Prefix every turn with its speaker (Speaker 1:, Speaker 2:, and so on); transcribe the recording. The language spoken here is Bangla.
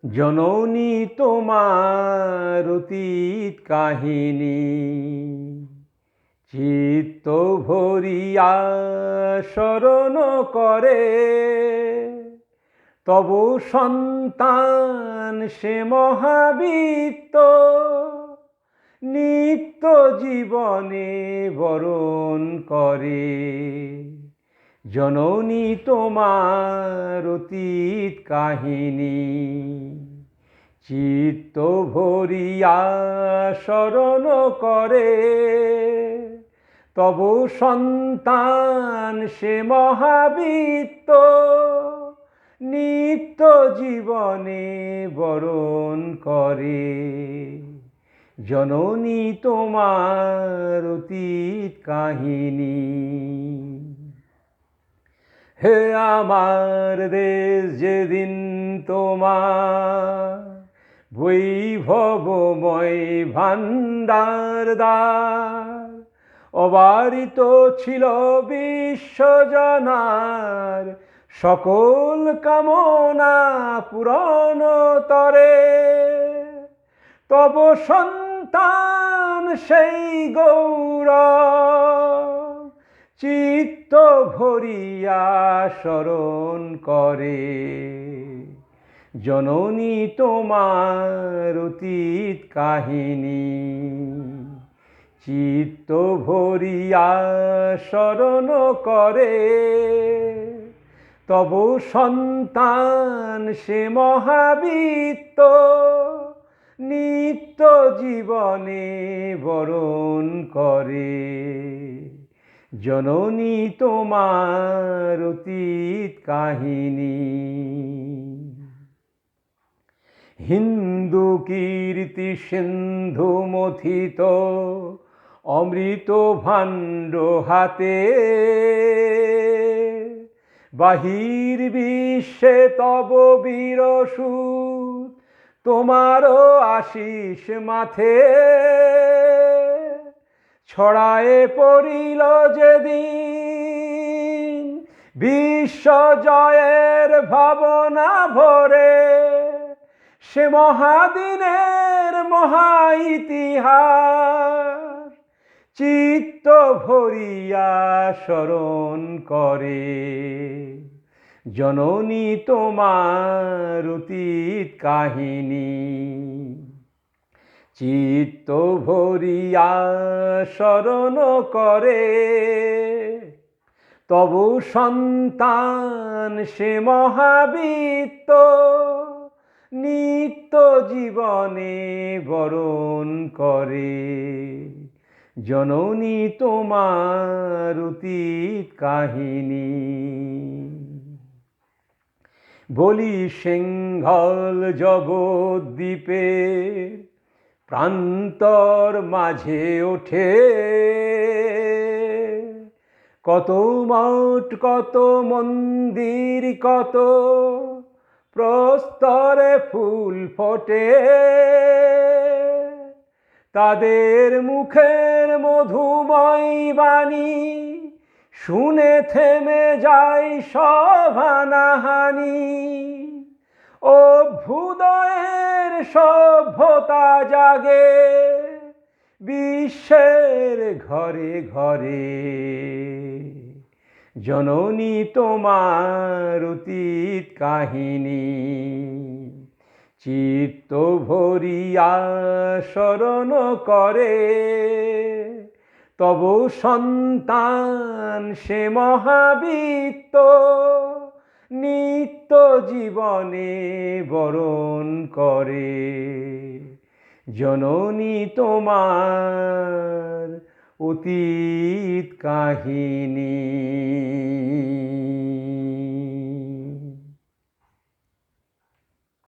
Speaker 1: জননী তোমার অতীত কাহিনী চিত্ত ভরিয়া স্মরণ করে, তব সন্তান সে মহাবীত্ত নিত্য জীবনে বরণ করে। জননী তোমার অতীত কাহিনী চিত্ত ভরিয়া স্মরণ করে, তব সন্তান সে মহাবীত্ত নিত্য জীবনে বরণ করে। জননী তোমার অতীত কাহিনী। হে আমার দেশ, যেদিন তোমার বৈভবময় ভাণ্ডার দ্বার অবারিত ছিল বিশ্বজনার সকল কামনা পূরণ তরে, তব সন্তান সেই গৌরব চিত্ত ভরিয়া স্মরণ করে। জননী তোমার অতীত কাহিনী চিত্ত ভরিয়া স্মরণ করে, তব সন্তান সে মহাবীত্ত নিত্য জীবনে বরণ করে। জননী তোমার অতীত কাহিনী। হিন্দু কীর্তি সিন্ধু মথিত অমৃত ভাণ্ড হাতে, বাহির বিশ্বে তব বীর সুত তোমারও আশিস মাথে, ছড়ায়ে পড়িল যেদিন বিশ্ব জয়ের ভাবনা ভরে, সে মহাদিনের মহা ইতিহাস চিত্ত ভরিয়া স্মরণ করে। জননী তোমার অতীত কাহিনী চিত্ত ভরিয়া স্মরণ করে, তব সন্তান সে মহাবীত্ত নিত্য জীবনে বরণ করে। জননী তোমার অতীত কাহিনী। বলি সিংহল জগদ্বীপে প্রান্তর মাঝে ওঠে, কত মঠ কত মন্দির কত প্রস্তরে ফুল ফোটে, তাদের মুখের মধুময় বাণী শুনে থেমে যায় সব হানাহানি। অভ্যুদয়ের সভ্যতা জাগে বিশ্বের ঘরে ঘরে। জননী তোমার অতীত কাহিনী চিত্ত ভরিয়া স্মরণ করে, তব সন্তান সে মহাবীত্ত নিত্য জীবনে বরণ করে। জননী তোমার অতীত কাহিনী।